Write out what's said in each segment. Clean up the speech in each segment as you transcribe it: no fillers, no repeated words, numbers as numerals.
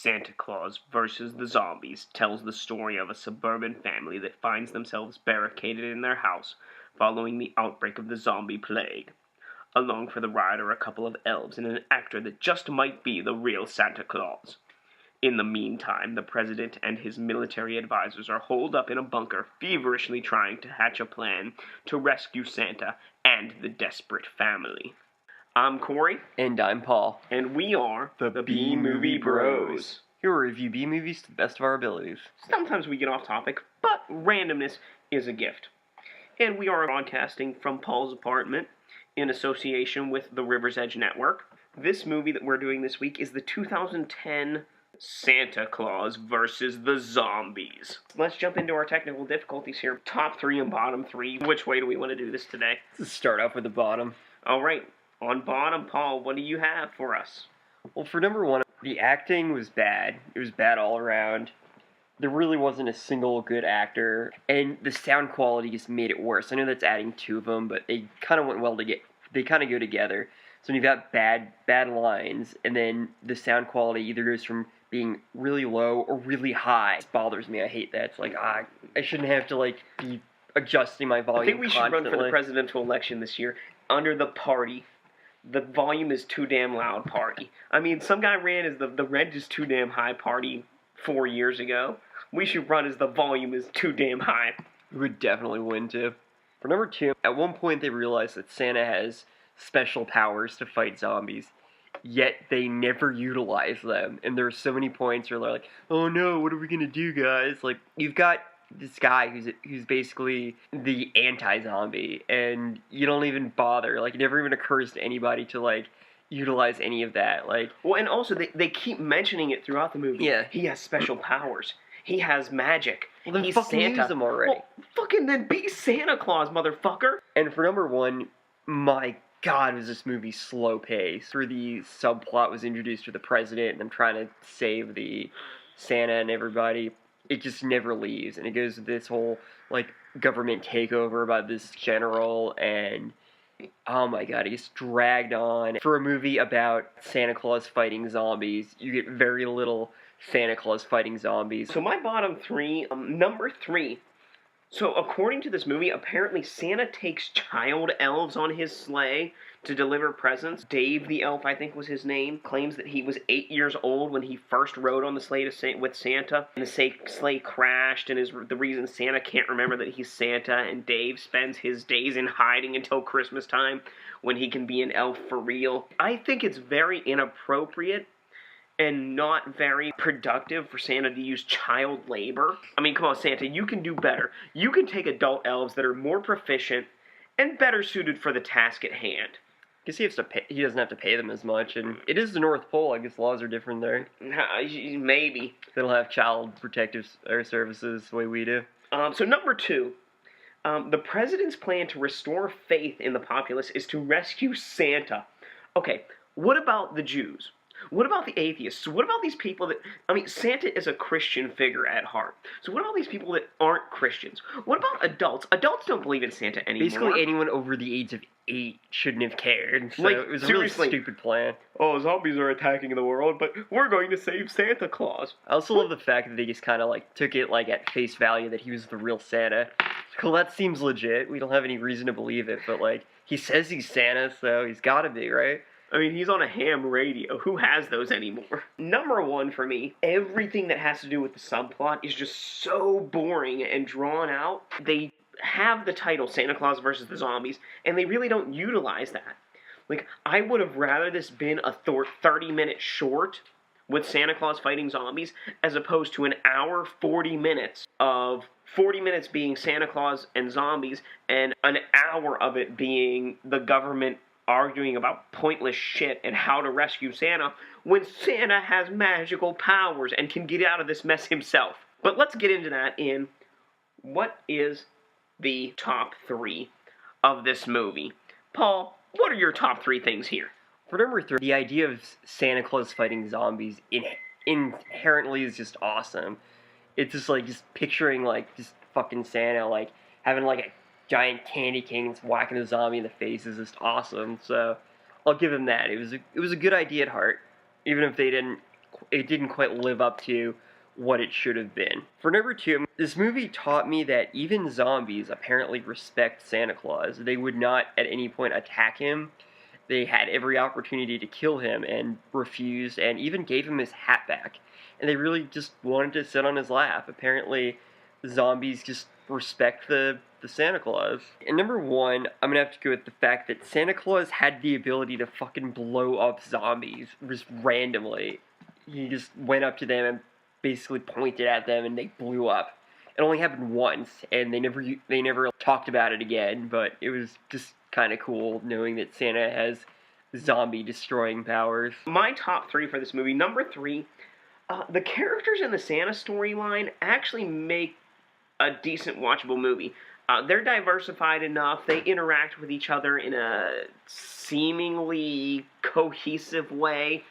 Santa Claus versus the Zombies tells the story of a suburban family that finds themselves barricaded in their house following the outbreak of the zombie plague. Along for the ride are a couple of elves and an actor that just might be the real Santa Claus. In the meantime, the president and his military advisors are holed up in a bunker, feverishly trying to hatch a plan to rescue Santa and the desperate family. I'm Corey. And I'm Paul. And we are the B-Movie Bros. Here we review B-movies to the best of our abilities. Sometimes we get off topic, but randomness is a gift. And we are broadcasting from Paul's apartment in association with the River's Edge Network. This movie that we're doing this week is the 2010 Santa Claus versus the Zombies. Let's jump into our technical difficulties here. Top three and bottom three. Which way do we want to do this today? Let's start off with the bottom. All right. On bottom, Paul, what do you have for us? Well, for number one, the acting was bad. It was bad all around. There really wasn't a single good actor, and the sound quality just made it worse. I know that's adding two of them, but they kind of went well together. They kind of go together. So when you've got bad lines, and then the sound quality either goes from being really low or really high. It bothers me. I hate that. It's like, I shouldn't have to be adjusting my volume. I think we constantly. should run for the presidential election this year under the party. The volume is too damn loud party. I mean, some guy ran as the rent is too damn high party 4 years ago. We should run as the volume is too damn high. We would definitely win, too. For number two, at one point they realized that Santa has special powers to fight zombies, yet they never utilize them. And there are so many points where they're like, oh no, what are we gonna do, guys? Like, you've got this guy who's basically the anti-zombie, and you don't even bother. Like, it never even occurs to anybody to, utilize any of that. Well, and also, they keep mentioning it throughout the movie. Yeah. He has special powers. He has magic. Well, then he's fucking Santa. use them already. Well, fucking then be Santa Claus, motherfucker. And for number one, my God, was this movie slow paced. Where the subplot was introduced with the president and them trying to save the Santa and everybody. It just never leaves, and it goes to this whole, government takeover about this general, and, oh my God, it gets dragged on. For a movie about Santa Claus fighting zombies, you get very little Santa Claus fighting zombies. So my bottom three, number three. So according to this movie, apparently Santa takes child elves on his sleigh to deliver presents. Dave the elf, I think was his name, claims that he was 8 years old when he first rode on the sleigh with Santa. And the sleigh crashed and is the reason Santa can't remember that he's Santa. And Dave spends his days in hiding until Christmas time when he can be an elf for real. I think it's very inappropriate and not very productive for Santa to use child labor. I mean, come on, Santa, you can do better. You can take adult elves that are more proficient and better suited for the task at hand. I guess he doesn't have to pay them as much, and it is the North Pole. I guess laws are different there. Maybe. They don't have child protective services the way we do. So number two, the president's plan to restore faith in the populace is to rescue Santa. Okay, what about the Jews? What about the atheists? What about these people that... I mean, Santa is a Christian figure at heart. So what about these people that aren't Christians? What about adults? Adults don't believe in Santa anymore. Basically, anyone over the age of 8 shouldn't have cared. So it was a really stupid plan. Oh, zombies are attacking the world, but we're going to save Santa Claus. I also love the fact that they just kind of, took it, at face value that he was the real Santa. Well, that seems legit. We don't have any reason to believe it, but, he says he's Santa, so he's gotta be, right? I mean, he's on a ham radio. Who has those anymore? Number one for me, everything that has to do with the subplot is just so boring and drawn out. They have the title Santa Claus versus the Zombies, and they really don't utilize that. I would have rather this been a 30-minute short with Santa Claus fighting zombies as opposed to an hour, 40 minutes of 40 minutes being Santa Claus and zombies and an hour of it being the government arguing about pointless shit and how to rescue Santa when Santa has magical powers and can get out of this mess himself. But let's get into that in what is the top three of this movie. Paul, what are your top three things here? For number three, the idea of Santa Claus fighting zombies inherently is just awesome. It's just picturing just fucking Santa having a giant candy cane that's whacking a zombie in the face is just awesome. So I'll give him that. It was a good idea at heart, even if they didn't it didn't quite live up to what it should have been. For number 2, this movie taught me that even zombies apparently respect Santa Claus. They would not at any point attack him. They had every opportunity to kill him and refused, and even gave him his hat back. And they really just wanted to sit on his lap. Apparently, zombies just respect the Santa Claus. And number 1, I'm gonna have to go with the fact that Santa Claus had the ability to fucking blow up zombies just randomly. He just went up to them and basically pointed at them, and they blew up. It only happened once, and they never talked about it again. But it was just kind of cool knowing that Santa has zombie destroying powers. My top 3 for this movie. Number 3, the characters in the Santa storyline actually make a decent watchable movie. They're diversified enough. They interact with each other in a seemingly cohesive way.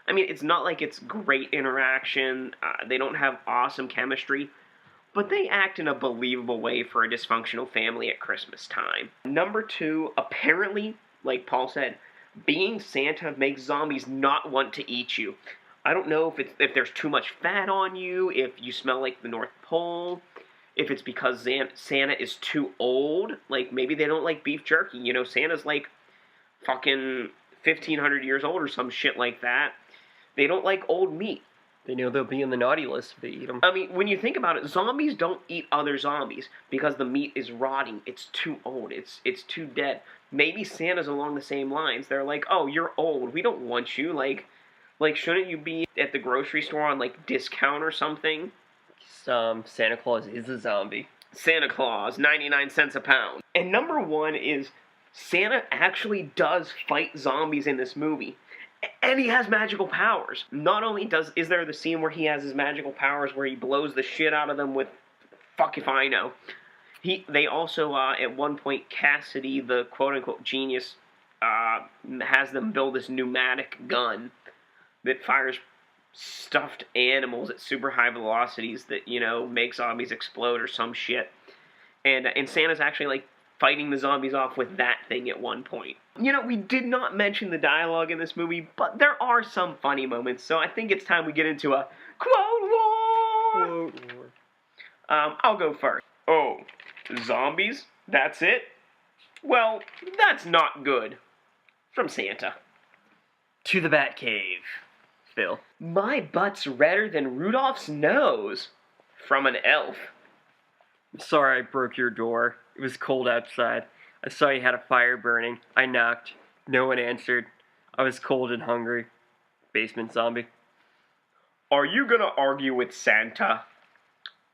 I mean, it's not like it's great interaction. They don't have awesome chemistry. But they act in a believable way for a dysfunctional family at Christmas time. Number 2, apparently, like Paul said, being Santa makes zombies not want to eat you. I don't know if there's too much fat on you, if you smell like the North Pole, if it's because Santa is too old. Like, maybe they don't like beef jerky. You know, Santa's like fucking 1,500 years old or some shit like that. They don't like old meat. They know they'll be in the naughty list if they eat them. I mean, when you think about it, zombies don't eat other zombies because the meat is rotting. It's too old. It's too dead. Maybe Santa's along the same lines. They're like, oh, you're old. We don't want you. Like, shouldn't you be at the grocery store on, like, discount or something? Santa Claus is a zombie. Santa Claus, 99 cents a pound. And number 1 is Santa actually does fight zombies in this movie. And he has magical powers. Not only is there the scene where he has his magical powers where he blows the shit out of them with fuck if I know. They also, at one point, Cassidy, the quote-unquote genius, has them build this pneumatic gun that fires stuffed animals at super high velocities that, you know, make zombies explode or some shit. And Santa's actually, like, fighting the zombies off with that thing at one point. You know, we did not mention the dialogue in this movie, but there are some funny moments, so I think it's time we get into a quote war! I'll go first. Oh, zombies? That's it? Well, that's not good. From Santa. To the Batcave. Phil. My butt's redder than Rudolph's nose. From an elf. Sorry I broke your door. It was cold outside. I saw you had a fire burning. I knocked. No one answered. I was cold and hungry. Basement zombie. Are you gonna argue with Santa?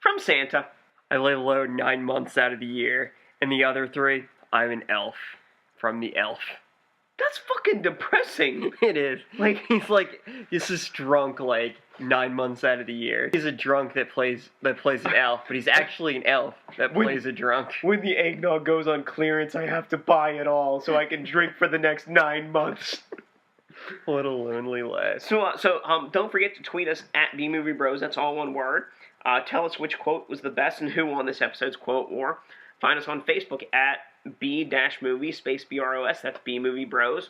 From Santa. I lay low 9 months out of the year. And the other 3, I'm an elf. From the elf. That's fucking depressing. It is. Like, he's just drunk, 9 months out of the year. He's a drunk that plays an elf, but he's actually an elf that plays a drunk. When the eggnog goes on clearance, I have to buy it all so I can drink for the next 9 months. What a lonely life. So, don't forget to tweet us at BMovieBros. That's all one word. Tell us which quote was the best and who won this episode's quote war. Find us on Facebook at B-movie space BROS. That's B-Movie Bros.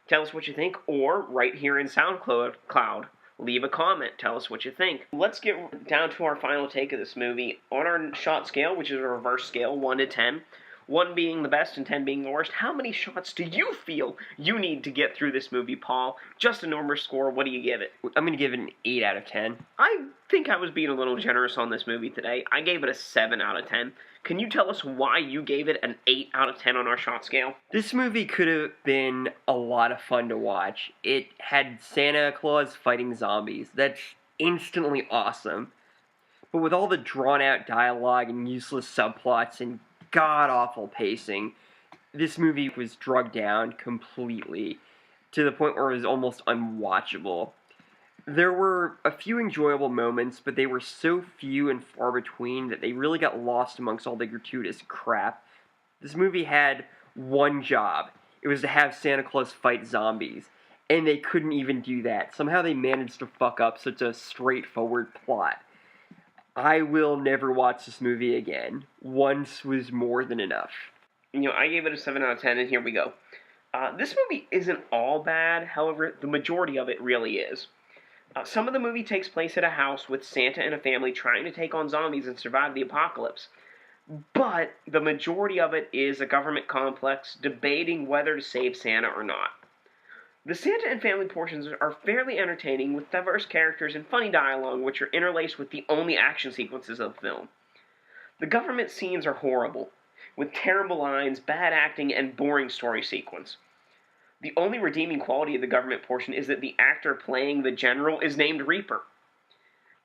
Tell us what you think, or right here in SoundCloud, leave a comment. Tell us what you think. Let's get down to our final take of this movie. On our shot scale, which is a reverse scale, 1 to 10, 1 being the best and 10 being the worst, how many shots do you feel you need to get through this movie, Paul? Just a number score, what do you give it? I'm going to give it an 8 out of 10. I think I was being a little generous on this movie today. I gave it a 7 out of 10. Can you tell us why you gave it an 8 out of 10 on our shot scale? This movie could have been a lot of fun to watch. It had Santa Claus fighting zombies. That's instantly awesome. But with all the drawn-out dialogue and useless subplots and god-awful pacing, this movie was drugged down completely to the point where it was almost unwatchable. There were a few enjoyable moments, but they were so few and far between that they really got lost amongst all the gratuitous crap. This movie had one job. It was to have Santa Claus fight zombies. And they couldn't even do that. Somehow they managed to fuck up such a straightforward plot. I will never watch this movie again. Once was more than enough. You know, I gave it a 7 out of 10, and here we go. This movie isn't all bad, however, the majority of it really is. Some of the movie takes place at a house with Santa and a family trying to take on zombies and survive the apocalypse. But the majority of it is a government complex debating whether to save Santa or not. The Santa and family portions are fairly entertaining with diverse characters and funny dialogue which are interlaced with the only action sequences of the film. The government scenes are horrible, with terrible lines, bad acting, and boring story sequence. The only redeeming quality of the government portion is that the actor playing the general is named Reaper.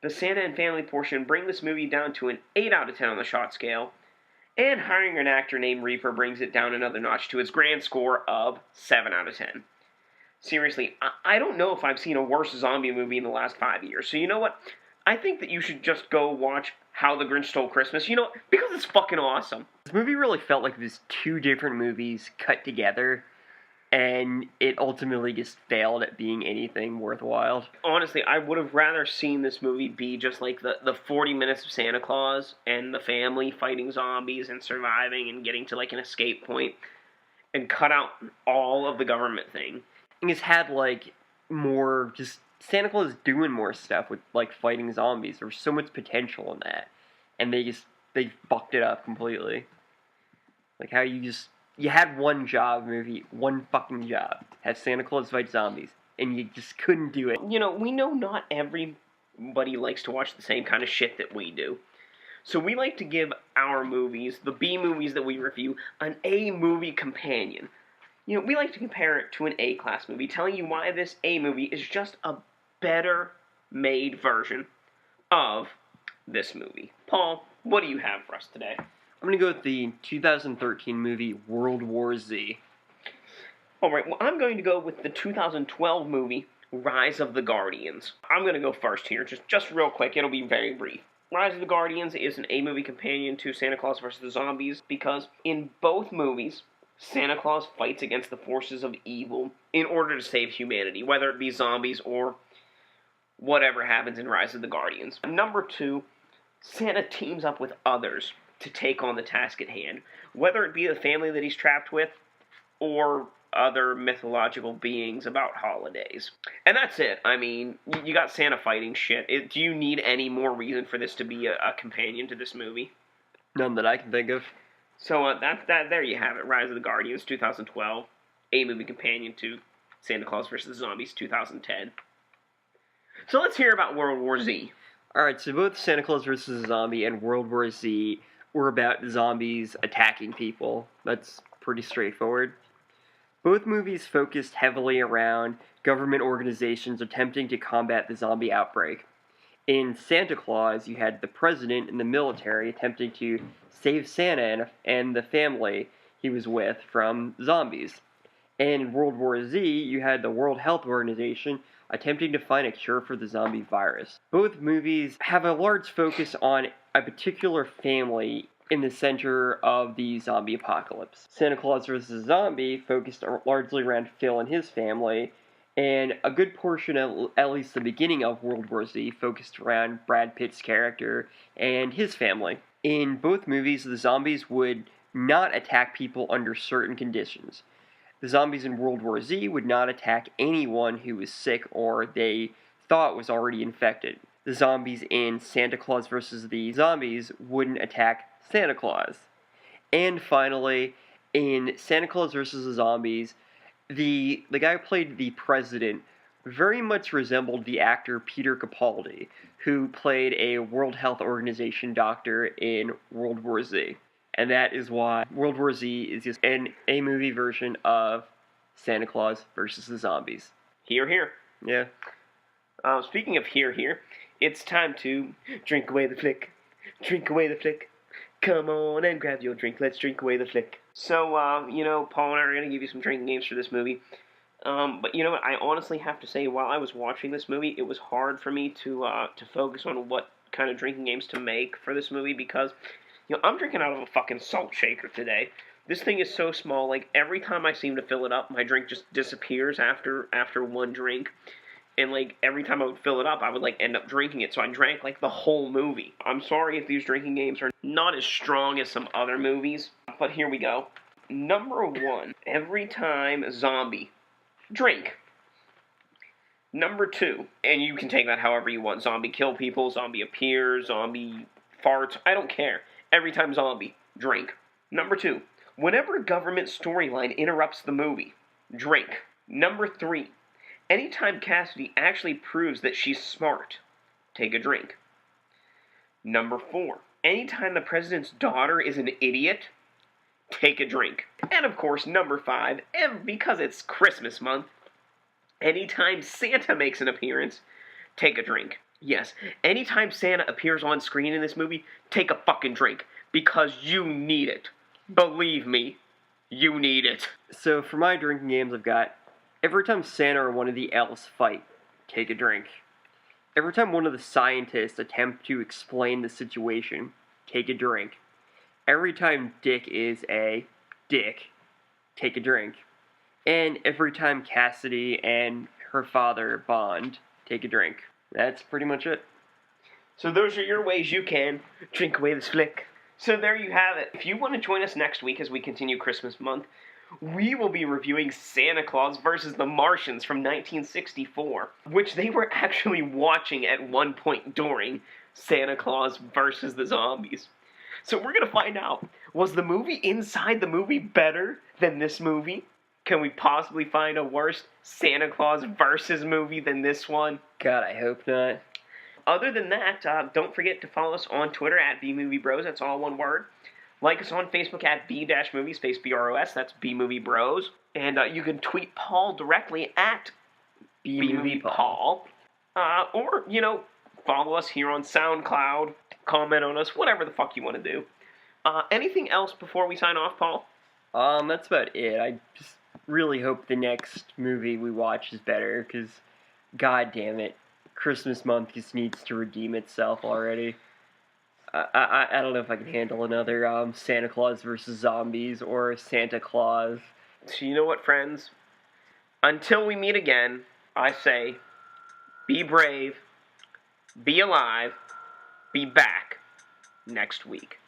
The Santa and family portion bring this movie down to an 8 out of 10 on the shot scale, and hiring an actor named Reaper brings it down another notch to its grand score of 7 out of 10. Seriously, I don't know if I've seen a worse zombie movie in the last 5 years, so you know what? I think that you should just go watch How the Grinch Stole Christmas, because it's fucking awesome. This movie really felt like it was two different movies cut together, and it ultimately just failed at being anything worthwhile. Honestly, I would have rather seen this movie be just like the 40 minutes of Santa Claus and the family fighting zombies and surviving and getting to like an escape point and cut out all of the government thing. And it's had like more just Santa Claus doing more stuff with like fighting zombies. There was so much potential in that, and they fucked it up completely. Like how you had one job, movie, one fucking job, have Santa Claus fight zombies, and you just couldn't do it. We know not everybody likes to watch the same kind of shit that we do. So we like to give our movies, the B movies that we review, an A movie companion. We like to compare it to an A-class movie, telling you why this A movie is just a better made version of this movie. Paul, what do you have for us today? I'm going to go with the 2013 movie World War Z. Alright, well, I'm going to go with the 2012 movie Rise of the Guardians. I'm going to go first here, just real quick, it'll be very brief. Rise of the Guardians is an A-movie companion to Santa Claus vs. the Zombies because in both movies, Santa Claus fights against the forces of evil in order to save humanity, whether it be zombies or whatever happens in Rise of the Guardians. Number 2, Santa teams up with others to take on the task at hand, whether it be the family that he's trapped with or other mythological beings about holidays. And that's it. I mean, you got Santa fighting shit. Do you need any more reason for this to be a companion to this movie? None that I can think of. So there you have it. Rise of the Guardians, 2012, A-movie companion to Santa Claus vs. Zombies, 2010. So let's hear about World War Z. Alright, so both Santa Claus vs. Zombie and World War Z were about zombies attacking people. That's pretty straightforward. Both movies focused heavily around government organizations attempting to combat the zombie outbreak. In Santa Claus, you had the president and the military attempting to save Santa and the family he was with from zombies. And in World War Z, you had the World Health Organization attempting to find a cure for the zombie virus. Both movies have a large focus on a particular family in the center of the zombie apocalypse. Santa Claus vs. Zombie focused largely around Phil and his family, and a good portion of, at least the beginning of World War Z, focused around Brad Pitt's character and his family. In both movies, the zombies would not attack people under certain conditions. The zombies in World War Z would not attack anyone who was sick or they thought was already infected. The zombies in Santa Claus vs. the Zombies wouldn't attack Santa Claus. And finally, in Santa Claus vs. the Zombies, the guy who played the president very much resembled the actor Peter Capaldi, who played a World Health Organization doctor in World War Z. And that is why World War Z is just an A-movie version of Santa Claus vs. the Zombies. Hear, hear. Yeah. Speaking of hear, it's time to drink away the flick. Drink away the flick. Come on and grab your drink. Let's drink away the flick. So, Paul and I are going to give you some drinking games for this movie. But you know what? I honestly have to say, while I was watching this movie, it was hard for me to focus on what kind of drinking games to make for this movie because, I'm drinking out of a fucking salt shaker today. This thing is so small, like, every time I seem to fill it up, my drink just disappears after one drink. And, like, every time I would fill it up, I would, like, end up drinking it. So I drank, like, the whole movie. I'm sorry if these drinking games are not as strong as some other movies, but here we go. Number 1, every time zombie. Drink. Number 2, and you can take that however you want. Zombie kill people, zombie appears, zombie farts, I don't care. Every time zombie, drink. Number 2, whenever a government storyline interrupts the movie, drink. Number 3, anytime Cassidy actually proves that she's smart, take a drink. Number 4, anytime the president's daughter is an idiot, take a drink. And of course, number 5, and because it's Christmas month, anytime Santa makes an appearance, take a drink. Yes, anytime Santa appears on screen in this movie, take a fucking drink. Because you need it. Believe me, you need it. So for my drinking games, I've got every time Santa or one of the elves fight, take a drink. Every time one of the scientists attempt to explain the situation, take a drink. Every time Dick is a dick, take a drink. And every time Cassidy and her father bond, take a drink. That's pretty much it. So those are your ways you can drink away this flick. So there you have it. If you want to join us next week as we continue Christmas month, we will be reviewing Santa Claus vs. the Martians from 1964, which they were actually watching at one point during Santa Claus vs. the Zombies. So we're going to find out, was the movie inside the movie better than this movie? Can we possibly find a worse Santa Claus vs. movie than this one? God, I hope not. Other than that, don't forget to follow us on Twitter at BMovieBros, that's all one word. Like us on Facebook at B-movie space BROS, that's BMovieBros. And you can tweet Paul directly at BMoviePaul. Or, follow us here on SoundCloud, comment on us, whatever the fuck you want to do. Anything else before we sign off, Paul? That's about it. I just really hope the next movie we watch is better, because, god damn it, Christmas month just needs to redeem itself already. I don't know if I can handle another Santa Claus versus Zombies or Santa Claus. So you know what, friends? Until we meet again, I say, be brave, be alive, be back next week.